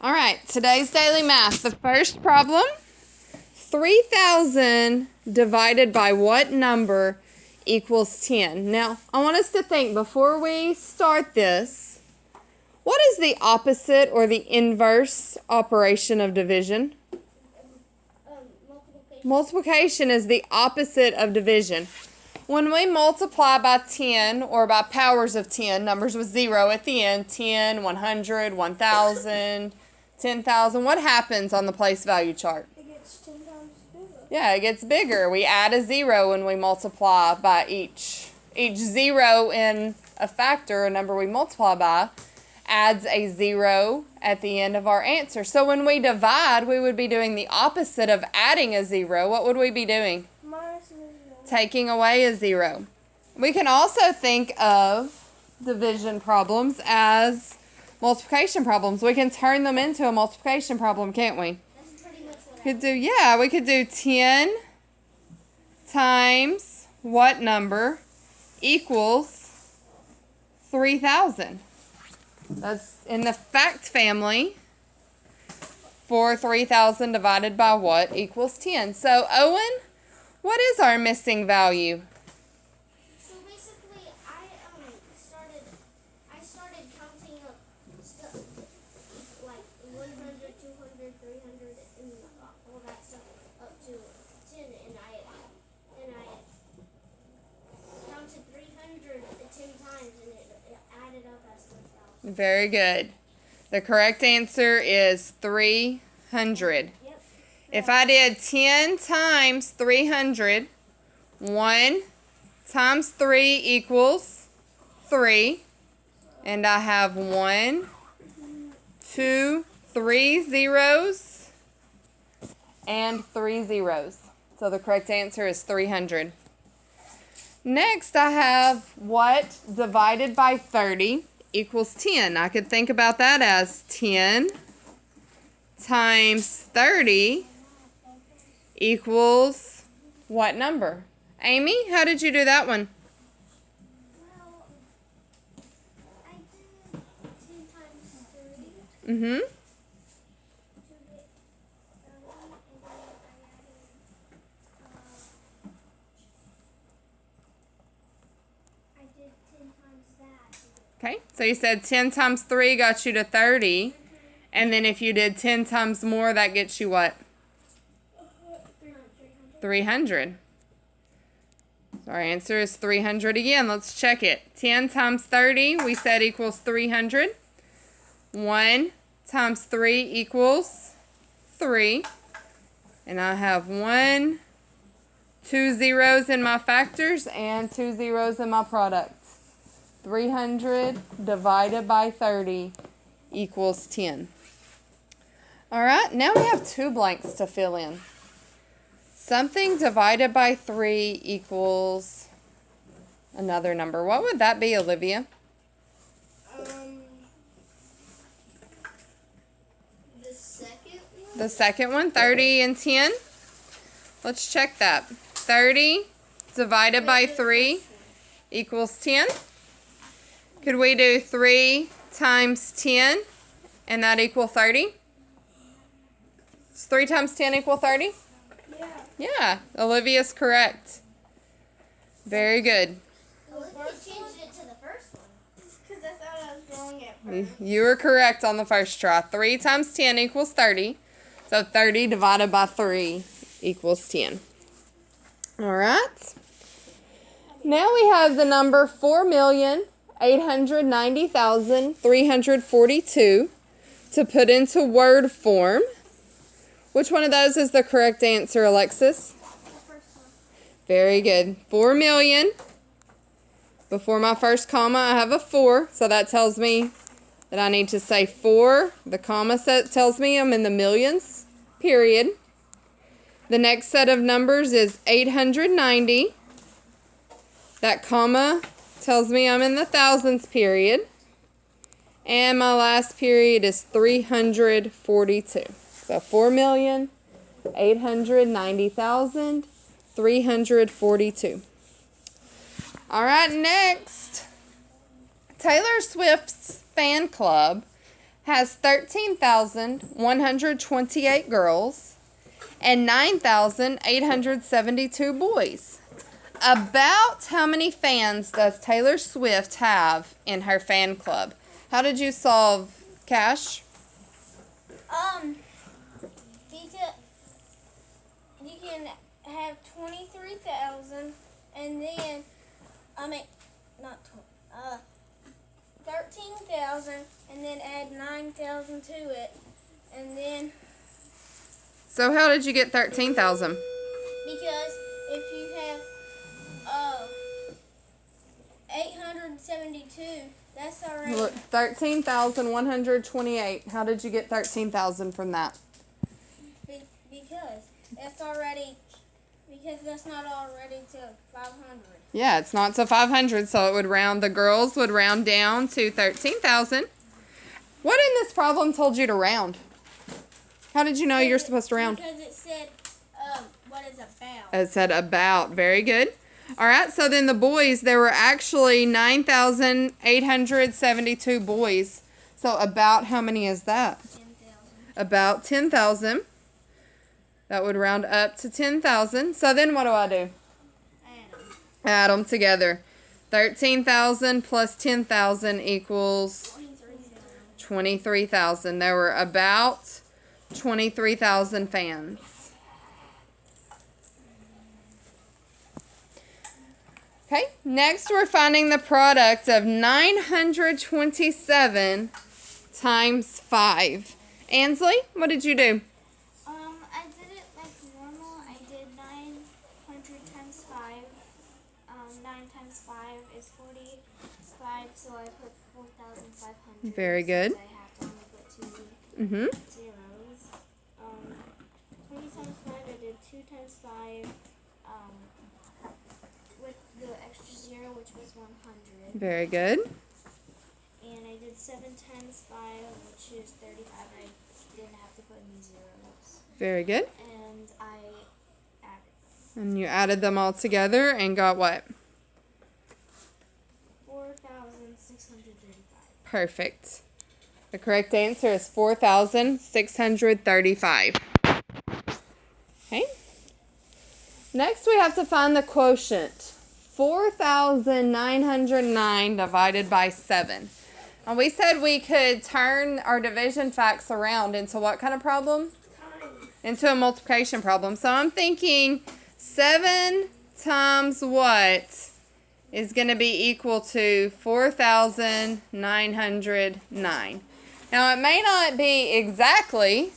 All right, today's daily math. The first problem, 3,000 divided by what number equals 10? Now, I want us to think before we start this, what is the opposite or the inverse operation of division? Multiplication is the opposite of division. When we multiply by 10 or by powers of 10, numbers with 0 at the end, 10, 100, 1,000, 10,000, what happens on the place value chart? It gets 10 times bigger. Yeah, it gets bigger. We add a 0 when we multiply by each 0 in a factor, a number we multiply by, adds a 0 at the end of our answer. So when we divide, we would be doing the opposite of adding a 0. What would we be doing? Minus a 0. Taking away a 0. We can also think of division problems as multiplication problems. We can turn them into a multiplication problem, can't we? That's pretty much what We could do 10 times what number equals 3,000. That's in the fact family. For 3,000 divided by what equals 10. So, Owen, what is our missing value? So basically, I started counting up stuff like 100, 200, 300, and all that stuff up to 10, and I counted 300 10 times, and it added up as 3,000. Very good. The correct answer is 300. Yep. If I did 10 times 300, 1 times 3 equals 3. And I have 1, 2, 3 zeros, and 3 zeros. So the correct answer is 300. Next, I have what divided by 30 equals 10. I could think about that as 10 times 30 equals what number? Amy, how did you do that one? Well, I did 10 times 30. Mm-hmm. I did 10 times that. Okay, so you said 10 times 3 got you to 30. And then if you did 10 times more, that gets you what? 300. So our answer is 300 again. Let's check it. 10 times 30, we said equals 300. 1 times 3 equals 3. And I have 1, 2 zeros in my factors and 2 zeros in my product. 300 divided by 30 equals 10. All right, now we have 2 blanks to fill in. Something divided by 3 equals another number. What would that be, Olivia? The second one? The second one, 30 and 10. Let's check that. 30 divided by 3 equals 10. Could we do 3 times 10 and that equal 30? Does 3 times 10 equal 30? Yeah, Olivia's correct. Very good. Olivia changed it to the first one. Because I thought I was wrong at first. You were correct on the first try. 3 times 10 equals 30. So 30 divided by 3 equals 10. All right. Now we have the number 4,890,342 to put into word form. Which one of those is the correct answer, Alexis? The first one. Very good. 4 million. Before my first comma, I have a 4. So that tells me that I need to say 4. The comma set tells me I'm in the millions, period. The next set of numbers is 890. That comma tells me I'm in the thousands, period. And my last period is 342. So 4,890,342. All right, next. Taylor Swift's fan club has 13,128 girls and 9,872 boys. About how many fans does Taylor Swift have in her fan club? How did you solve, Cash? Because you can have 23,000 and then, not 13,000 and then add 9,000 to it. And then. So how did you get 13,000? Because if you have 872, that's already. Look, 13,128. How did you get 13,000 from that? Because that's already. Because that's not already to 500. Yeah, it's not to 500, so it would round. The girls would round down to 13,000. What in this problem told you to round? How did you know you're supposed to round? Because it said, what is about. It said about. Very good. All right, so then the boys, there were actually 9,872 boys. So about how many is that? 10,000. About 10,000. That would round up to 10,000. So then what do I do? Add them together. 13,000 plus 10,000 equals 23,000. There were about 23,000 fans. Okay, next we're finding the product of 927 times 5. Ansley, what did you do? I did it like normal. I did 900 times 5. 9 times 5 is 45, so I put 4,500. Very good. I have to only put 2 zeros. 20 times 5, I did 2 times 5. With the extra 0, which was 100. Very good. And I did 7 times 5, which is 35. I didn't have to put any zeros. Very good. And I added. And you added them all together and got what? 4,635. Perfect. The correct answer is 4,635. Okay. Next we have to find the quotient. 4,909 divided by 7. And we said we could turn our division facts around into what kind of problem? Into a multiplication problem. So I'm thinking 7 times what is going to be equal to 4,909. Now it may not be exactly,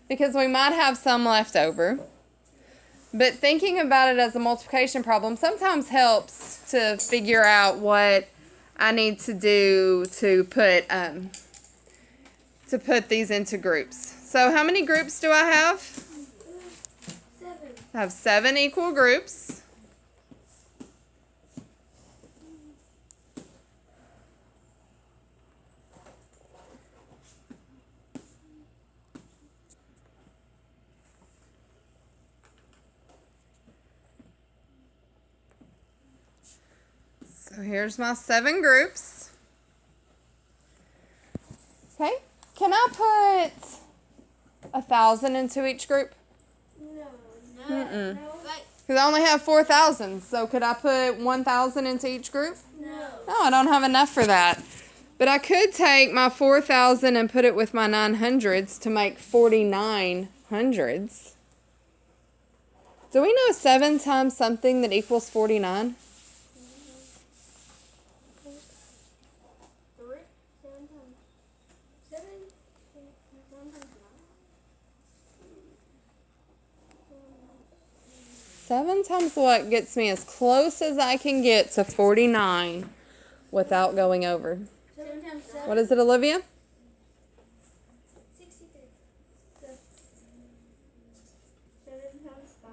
because we might have some left over. But thinking about it as a multiplication problem sometimes helps to figure out what I need to do to put these into groups. So how many groups do I have? 7. I have 7 equal groups. So here's my 7 groups. Okay, can I put 1,000 into each group? No. Because I only have 4,000. So could I put 1,000 into each group? No. No, I don't have enough for that. But I could take my 4,000 and put it with my 900s to make 49 hundreds. Do we know 7 times something that equals 49? 7 times what gets me as close as I can get to 49 without going over? 7 times 7. What is it, Olivia? 63. 7 times 5.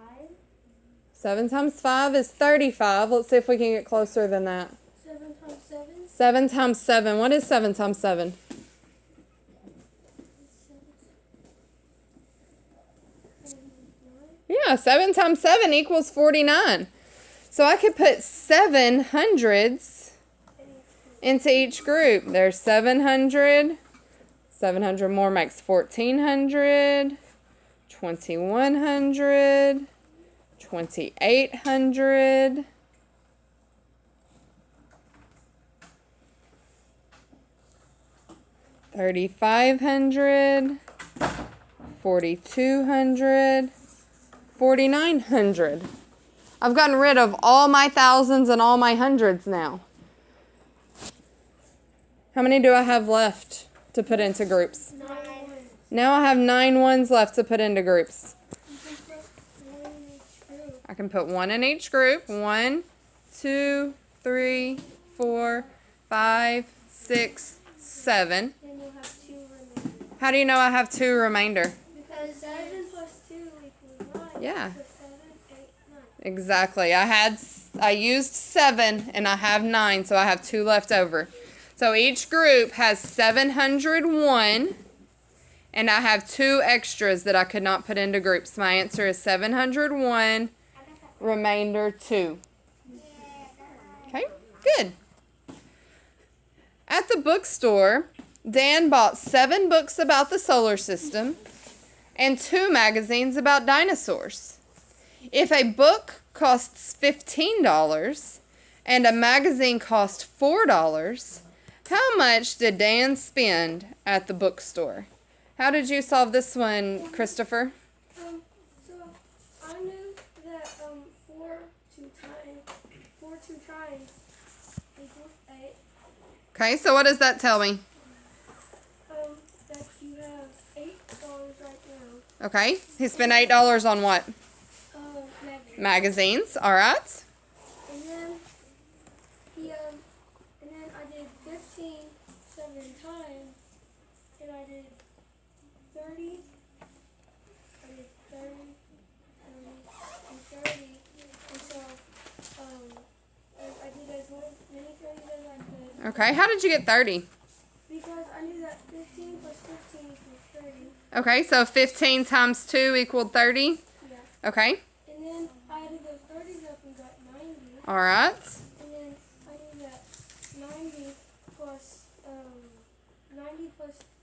7 times 5 is 35. Let's see if we can get closer than that. 7 times 7. 7 times 7. What is 7 times 7? Yeah, 7 times 7 equals 49. So I could put 7 hundreds into each group. There's 700, 700 more makes 1,400. 2,100. 2,800. 3,500. 4,200. 4,900. I've gotten rid of all my thousands and all my hundreds now. How many do I have left to put into groups? 9. Now I have 9 ones left to put into groups. You can put 1 in each group. I can put 1 in each group. 1, 2, 3, 4, 5, 6, 7. Then you'll have 2 remaining. How do you know I have 2 remainder? Because 7 plus 2 equals 9. Yeah. Plus 7, 8, 9. Exactly. I used 7 and I have 9, so I have 2 left over. So each group has 701, and I have 2 extras that I could not put into groups. My answer is 701, remainder 2. Okay, good. At the bookstore, Dan bought 7 books about the solar system and 2 magazines about dinosaurs. If a book costs $15 and a magazine costs $4, how much did Dan spend at the bookstore? How did you solve this one, Christopher? So I knew that 4 2 times equals 8. Okay, so what does that tell me? That you have $8 right now. Okay, he spent $8 on what? Magazine. Magazines, all right. And then I did 15 7 times, and I did 30. I did 30, and 30, and so I did as many 30s as I could. Okay, how did you get 30? Because I knew that 15 plus 15 equals 30. Okay, so 15 times 2 equaled 30. Yeah. Okay, And then I added those 30s up and got 90. all right. And then I knew that 90 plus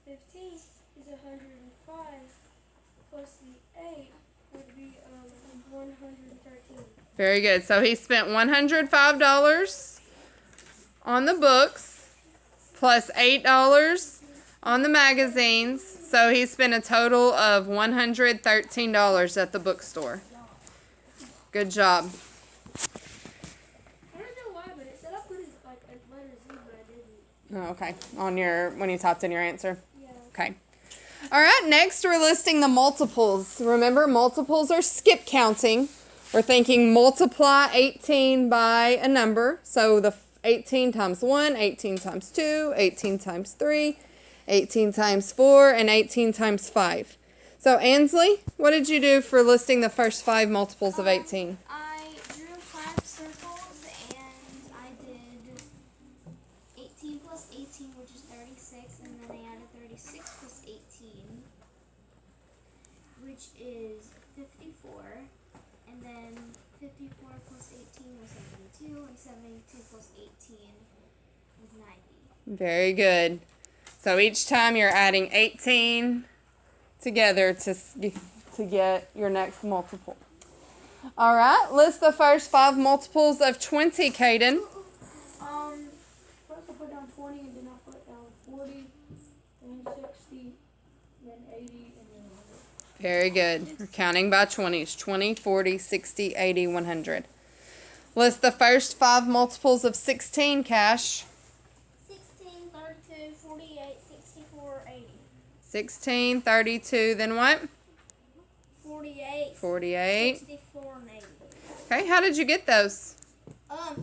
15 is 105, plus the 8 would be 113. Very good. So he spent $105 on the books plus $8 on the magazines. So he spent a total of $113 at the bookstore. Good job. I don't know why, but it said I put it like a letter Z, but I didn't. Oh, okay. When you typed in your answer. Yeah. Okay. All right, next we're listing the multiples. Remember, multiples are skip counting. We're thinking multiply 18 by a number. So the 18 times 1, 18 times 2, 18 times 3, 18 times 4, and 18 times 5. So Ansley, what did you do for listing the first 5 multiples of 18? I drew 5 circles, and I did 18 plus 18, which is 36, and then I added 36 plus 18, which is 54, and then 54 plus 18 was 72, and 72 plus 18 was 90. Very good. So each time you're adding 18 together to get your next multiple. All right, list the first 5 multiples of 20, Caden. First I put down 20, and then I put down 40, then 60, then 80, and then 100. Very good. We're counting by 20s. 20, 40, 60, 80, 100. List the first 5 multiples of 16, Cash. 16, 32, 48, 64, 80. 16, 32, then what? 48, 48. 64, and 80. Okay, how did you get those? I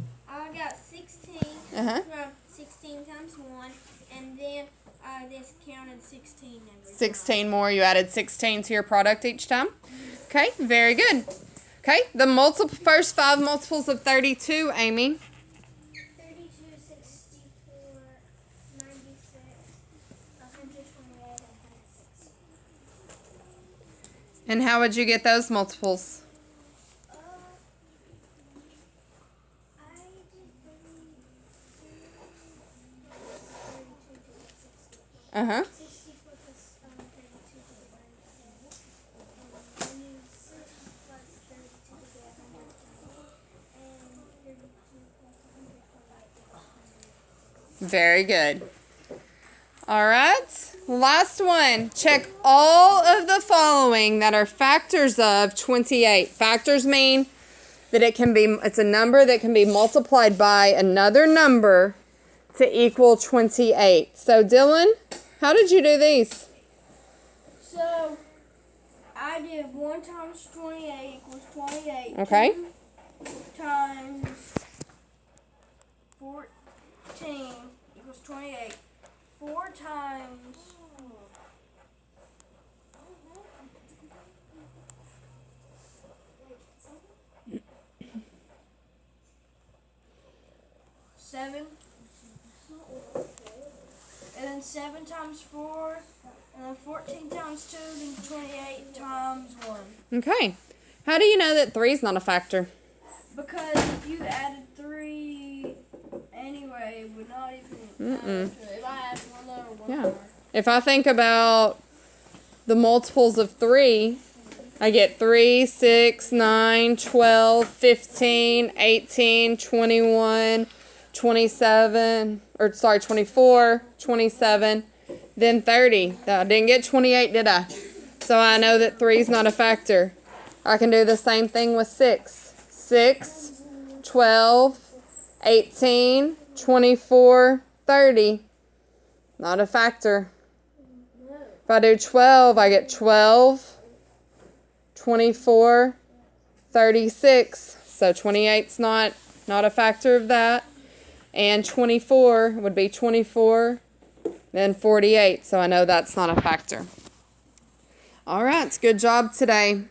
got 16 Uh-huh. from 16 times 1, and then I just counted 16 every 16 more. You added 16 to your product each time. Okay, very good. Okay, the first 5 multiples of 32, Amy. 32, 64, 96, 128, and 106. And how would you get those multiples? I did 32 plus 60. Uh-huh. 60 plus Very good. All right, last one. Check all of the following that are factors of 28. Factors mean that it's a number that can be multiplied by another number to equal 28. So Dylan, how did you do these? So I did 1 times 28 equals 28. Okay. 2 times 14 equals 28. 4 times 7. And then 7 times 4. And then 14 times 2. Then 28 times 1. Okay. How do you know that 3 is not a factor? Because if you added 3 anyway, it would not even add to it. If I add 1 lower, 1 Yeah. lower. If I think about the multiples of 3, I get 3, 6, 9, 12, 15, 18, 21, 27, 24, 27, then 30. I didn't get 28, did I? So I know that 3 is not a factor. I can do the same thing with 6. 6, 12, 18, 24, 30. Not a factor. If I do 12, I get 12, 24, 36. So 28's not a factor of that. And 24 would be 24, then 48. So I know that's not a factor. All right, good job today.